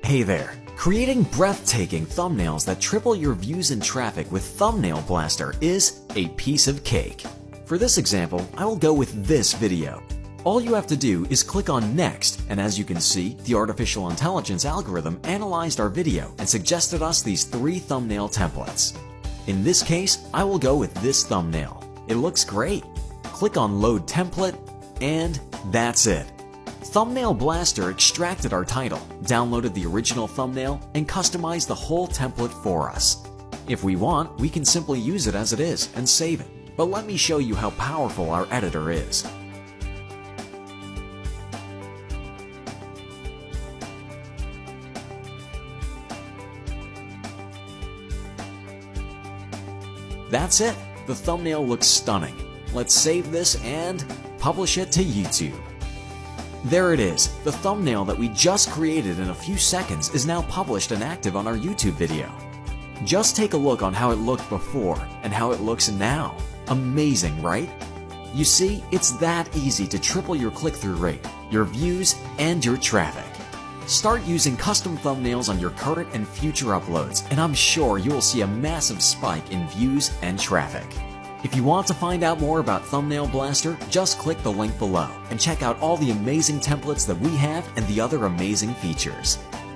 Hey there! Creating breathtaking thumbnails that triple your views and traffic with Thumbnail Blaster is a piece of cake. For this example, I will go with this video. All you have to do is click on Next, and as you can see, the artificial intelligence algorithm analyzed our video and suggested us these 3 thumbnail templates. In this case, I will go with this thumbnail. It looks great. Click on Load Template, and that's it. Thumbnail Blaster extracted our title, downloaded the original thumbnail, and customized the whole template for us. If we want, we can simply use it as it is and save it. But let me show you how powerful our editor is. That's it! The thumbnail looks stunning. Let's save this and publish it to YouTube. There it is. The thumbnail that we just created in a few seconds is now published and active on our YouTube video. Just take a look on how it looked before and how it looks now. Amazing, right? You see, it's that easy to triple your click-through rate, your views, and your traffic. Start using custom thumbnails on your current and future uploads, and I'm sure you will see a massive spike in views and traffic. If you want to find out more about Thumbnail Blaster, just click the link below and check out all the amazing templates that we have and the other amazing features.